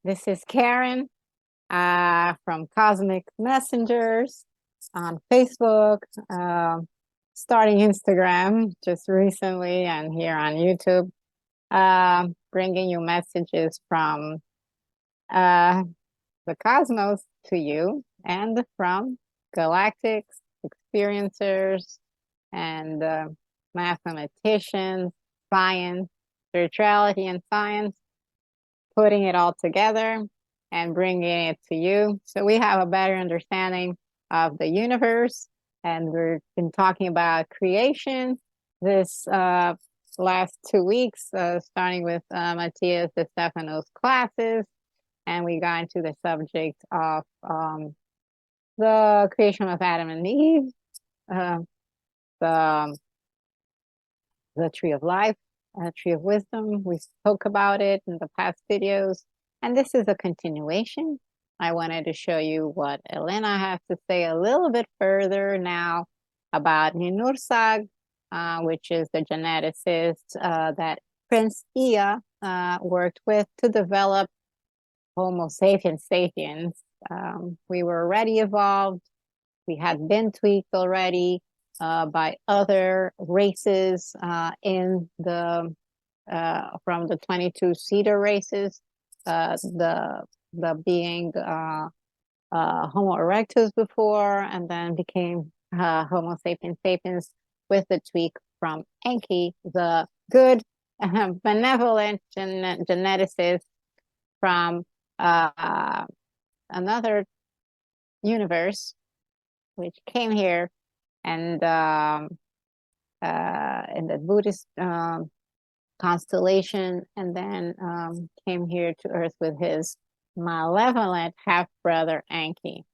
This is Karen from Cosmic Messengers on Facebook, starting Instagram just recently, and here on YouTube, bringing you messages from the cosmos to you and from galactics, experiencers, and mathematicians, science, spirituality, and science, putting it all together and bringing it to you so we have a better understanding of the universe. And we've been talking about creation this last 2 weeks, starting with Matthias De Stefano's classes, and we got into the subject of the creation of Adam and Eve, the tree of life, tree of wisdom. We spoke about it in the past videos, and this is a continuation. I wanted to show you what Elena has to say a little bit further now about NIHURSAG, which is the geneticist that Prince Ea worked with to develop Homo sapiens sapiens. We were already evolved. We had been tweaked already by other races in the from the 22 cedar races, the being Homo erectus before, and then became Homo sapiens sapiens with the tweak from Enki, the good benevolent geneticist from another universe, which came here and in the Buddhist constellation, and then came here to Earth with his malevolent half-brother Enki.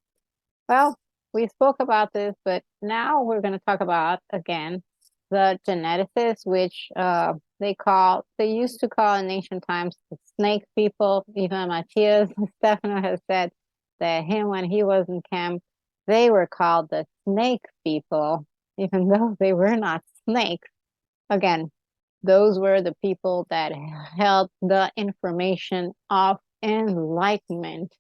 Well, we spoke about this, but now we're going to talk about, again, the geneticists, which they used to call in ancient times the snake people. Even Matthias Stefano has said that when he was in camp, they were called the snake people, even though they were not snakes. Again, those were the people that held the information of enlightenment,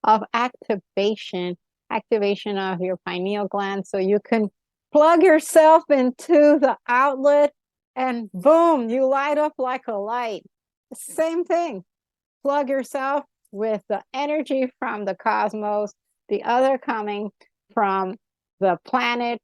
of activation of your pineal gland, so you can plug yourself into the outlet and boom, you light up like a light. Same thing. Plug yourself with the energy from the cosmos, the other coming from the planet.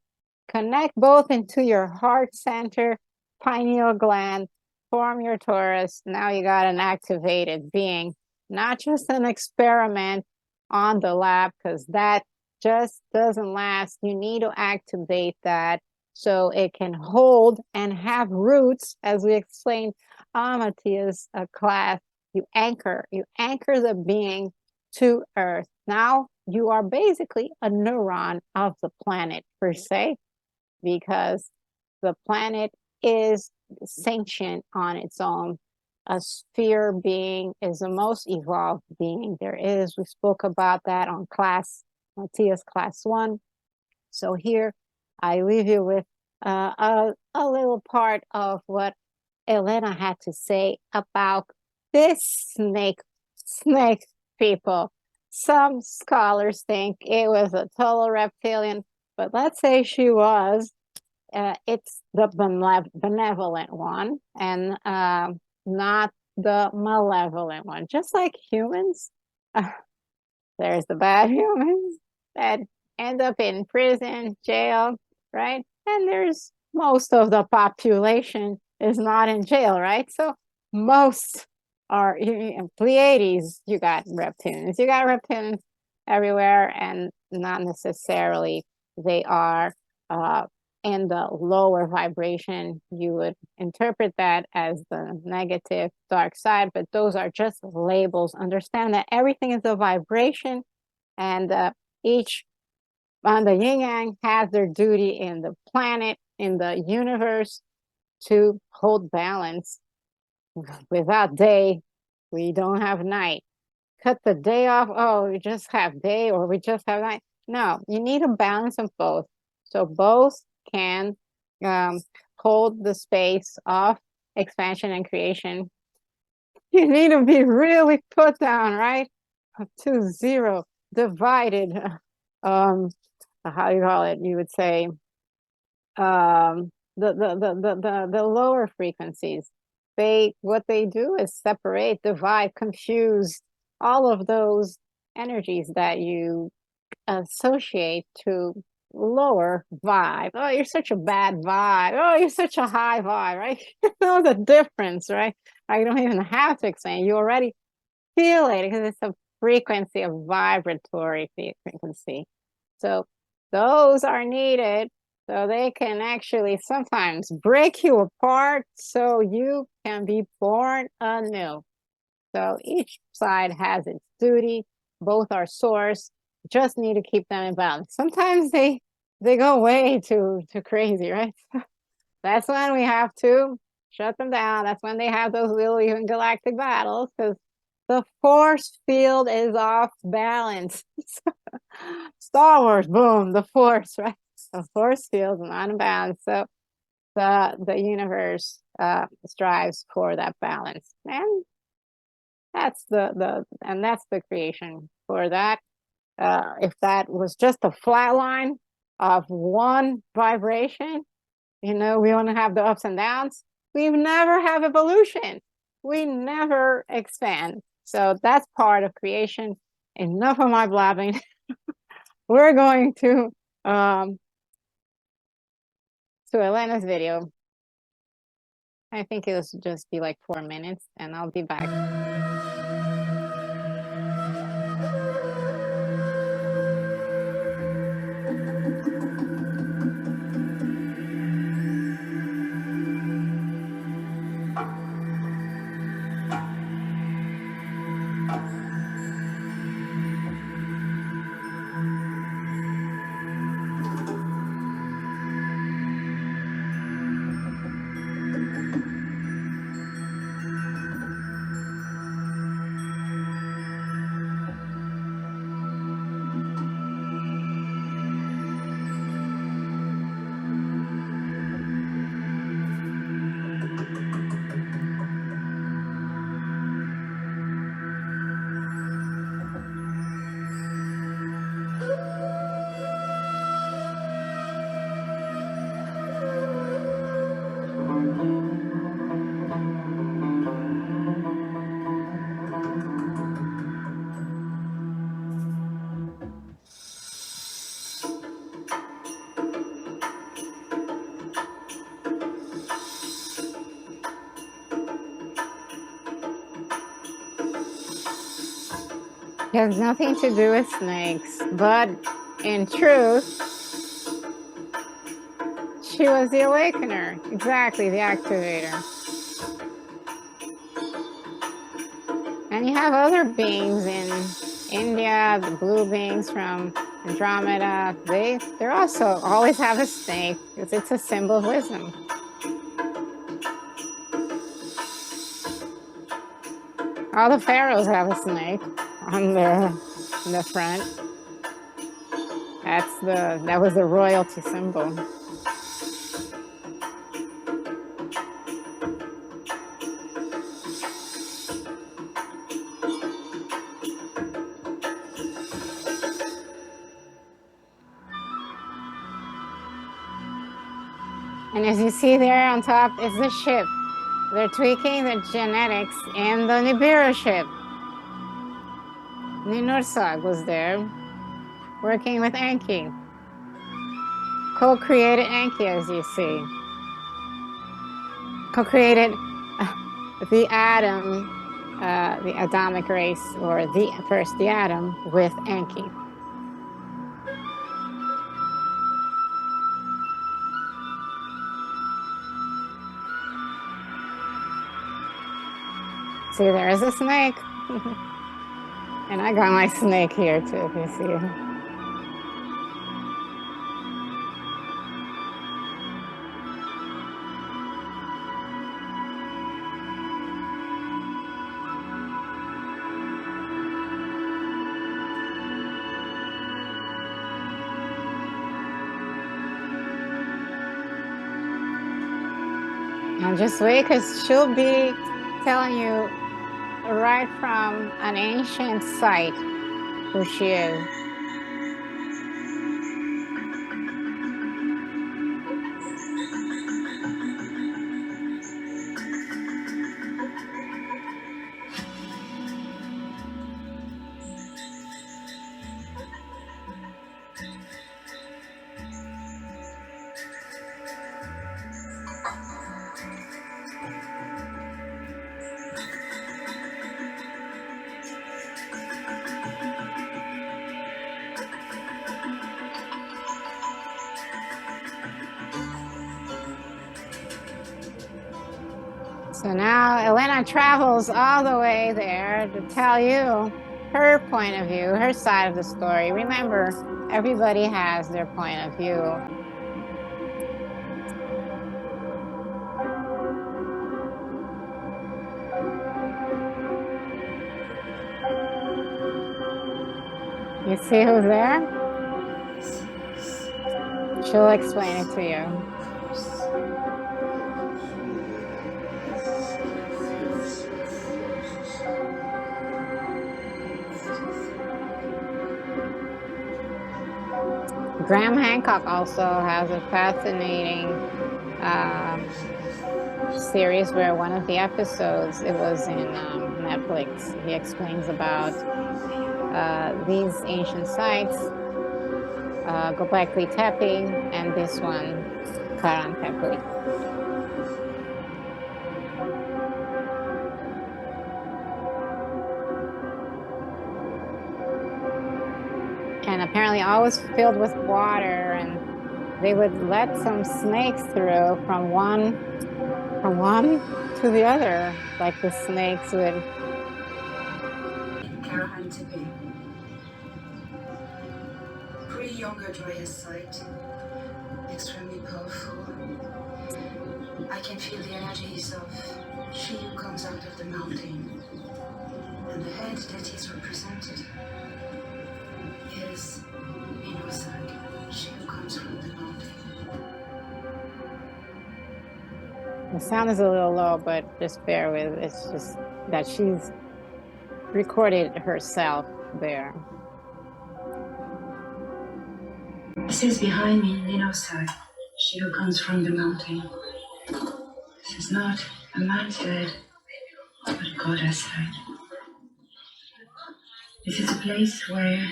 Connect both into your heart center, pineal gland, form your torus. Now you got an activated being, not just an experiment on the lab, because that just doesn't last. You need to activate that so it can hold and have roots, as we explained on Matthias' class. You anchor the being to Earth. Now you are basically a neuron of the planet per se, because the planet is sentient on its own. A sphere being is the most evolved being there is. We spoke about that on Matthias class 1. So here I leave you with a little part of what Elena had to say about this snake people. Some scholars think it was a total reptilian, but let's say she was. It's the benevolent one, and not the malevolent one. Just like humans, there's the bad humans that end up in prison, jail, right? And there's most of the population is not in jail, right? So most are Pleiades. You got reptilians everywhere, and not necessarily they are in the lower vibration. You would interpret that as the negative dark side, but those are just labels. Understand that everything is a vibration, and each on the yin yang has their duty in the planet, in the universe, to hold balance. Without day, we don't have night. Cut the day off, oh, we just have day or we just have night. No, you need a balance of both. So both can hold the space of expansion and creation. You need to be really put down, right? to zero, divided, how you call it? You would say, the lower frequencies. What they do is separate, divide, confuse all of those energies that you associate to lower vibe. Oh, you're such a bad vibe. Oh, you're such a high vibe, right? You know the difference, right? I don't even have to explain. You already feel it because it's a frequency, a vibratory frequency. So those are needed so they can actually sometimes break you apart so you can be born anew. So each side has its duty. Both are source. Just need to keep them in balance. Sometimes they go way too crazy, right? That's when we have to shut them down. That's when they have those little even galactic battles because the force field is off balance. Star Wars, boom, the force, right? The force field is not in balance. So the universe strives for that balance. And that's the creation for that. If that was just a flat line of one vibration, we want to have the ups and downs. We never have evolution. We never expand. So that's part of creation. Enough of my blabbing. We're going to Elena's video. I think it'll just be like 4 minutes and I'll be back. It has nothing to do with snakes, but in truth, she was the awakener. Exactly, the activator. And you have other beings in India, the blue beings from Andromeda. They're also always have a snake because it's a symbol of wisdom. All the pharaohs have a snake on the front. That was the royalty symbol. And as you see there on top is the ship. They're tweaking the genetics in the Nibiru ship. NIHURSAG was there, working with Enki. Co-created Enki, as you see. Co-created the Adam, the Adamic race, or the Adam with Enki. See, there is a snake. And I got my snake here too, if you see. And just wait, because she'll be telling you right from an ancient site who she is. So now Elena travels all the way there to tell you her point of view, her side of the story. Remember, everybody has their point of view. You see who's there? She'll explain it to you. Graham Hancock also has a fascinating series where one of the episodes, it was in Netflix, he explains about these ancient sites, Göbekli Tepe, and this one, Karahan Tepe. And apparently always filled with water, and they would let some snakes through from one to the other, like the snakes would. Karahan Tepe. Pretty younger dryas site. Extremely powerful. I can feel the energies of she who comes out of the mountain. And the head that is represented is NIHURSAG, she who comes from the mountain. The sound is a little low, but just bear with it. It's just that she's recorded herself there. This is behind me, NIHURSAG, she who comes from the mountain. This is not a man's head, but a goddess head. This is a place where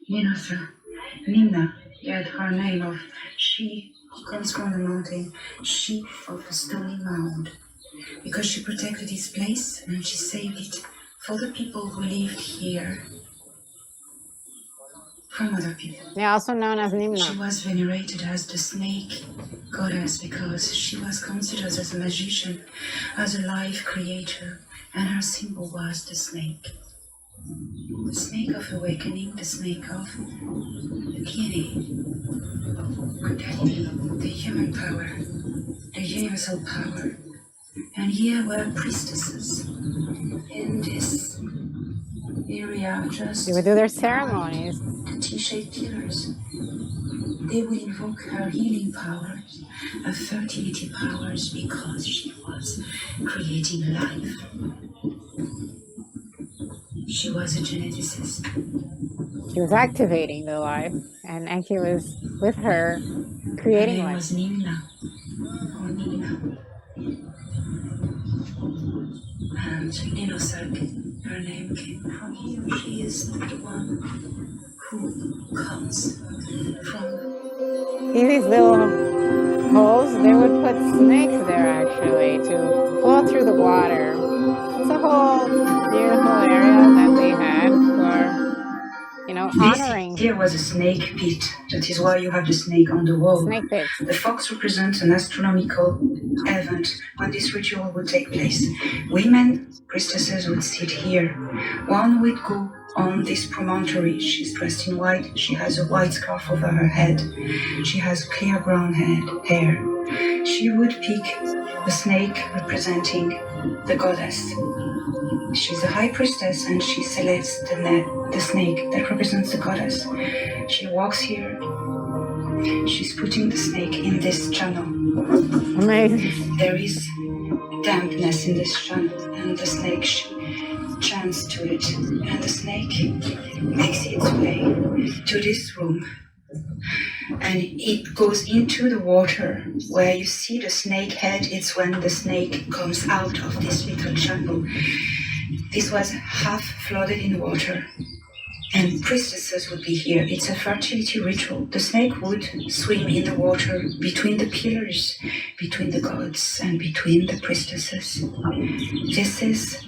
Nina, yet her name of she who comes from the mountain, she of a stony mound, because she protected this place and she saved it for the people who lived here from other people. They're also known as Nimna. She was venerated as the snake goddess because she was considered as a magician, as a life creator, and her symbol was the snake. The snake of awakening, the snake of the DNA, the human power, the universal power. And here were priestesses in this area, just They would do their ceremonies. the T-shaped pillars. They would invoke her healing powers, her fertility powers, because she was creating life. She was a geneticist. She was activating the life, and Enki was with her creating Her name life. was Nina, or Nina. And NIHURSAG, her name came from here. She is the one who comes from. See these little holes? They would put snakes there actually to flow through the water. It's a whole beautiful area that they had for, honoring. This here was a snake pit. That is why you have the snake on the wall. Snake pits. The fox represents an astronomical event when this ritual would take place. Women, priestesses, would sit here. One would go on this promontory. She's dressed in white. She has a white scarf over her head. She has clear brown hair. She would pick the snake representing the goddess. She's a high priestess and she selects the snake that represents the goddess. She walks here. She's putting the snake in this channel. Amazing. There is dampness in this channel, and the snake, chants to it, and the snake makes its way to this room. And it goes into the water where you see the snake head. It's when the snake comes out of this little channel. This was half flooded in water, and priestesses would be here. It's a fertility ritual. The snake would swim in the water between the pillars, between the gods and between the priestesses. This is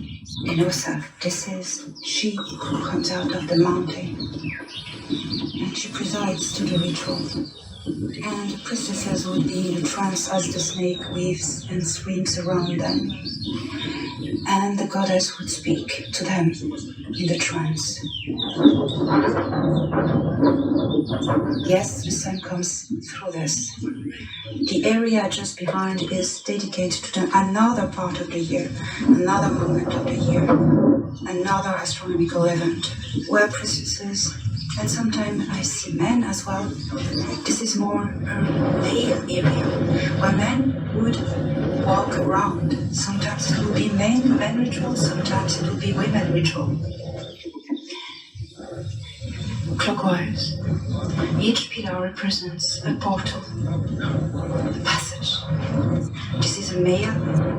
NIHURSAG. This is she who comes out of the mountain, and she presides to the ritual. And the priestesses would be in a trance as the snake weaves and swims around them. And the goddess would speak to them in the trance. Yes, the sun comes through this. The area just behind is dedicated to another part of the year, another moment of the year, another astronomical event, where priestesses, and sometimes I see men as well. This is more a male area, where men would walk around. Sometimes it will be men ritual, sometimes it will be women ritual. Clockwise. Each pillar represents a portal, a passage. This is a male,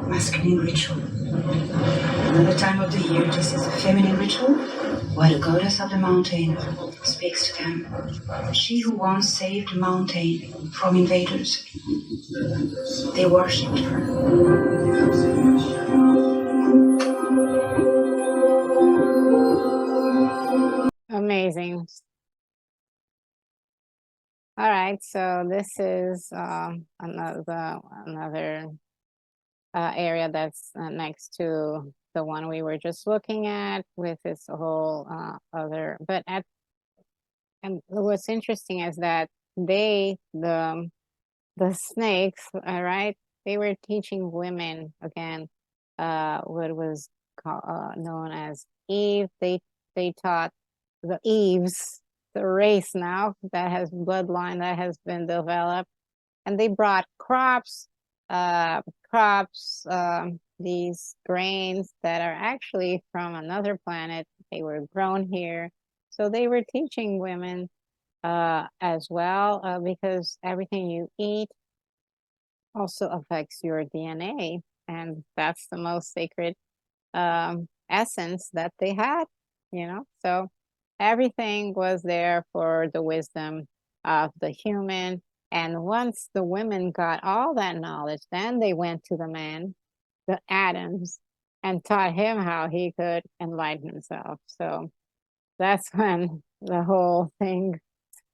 masculine ritual. Another time of the year, this is a feminine ritual, where the goddess of the mountain speaks to them. She who once saved the mountain from invaders. They worshipped her. Amazing. All right, so this is another area that's next to the one we were just looking at, with this whole other. And what's interesting is that the snakes, all right, they were teaching women again what was known as Eve. They taught the Eves, the race now that has bloodline that has been developed, and they brought crops, these grains that are actually from another planet. They were grown here, so they were teaching women as well, because everything you eat also affects your DNA, and that's the most sacred essence that they had, so everything was there for the wisdom of the human. And once the women got all that knowledge, then they went to the man, the Adams, and taught him how he could enlighten himself. So that's when the whole thing,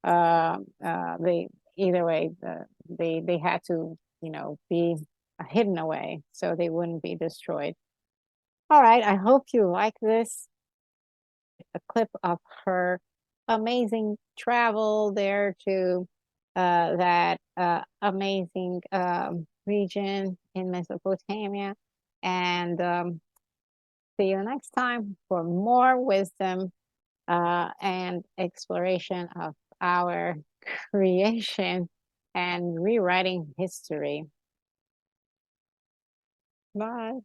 they either way, they had to, be hidden away so they wouldn't be destroyed. All right, I hope you like this. A clip of her amazing travel there to that amazing region in Mesopotamia. And see you next time for more wisdom and exploration of our creation and rewriting history. Bye.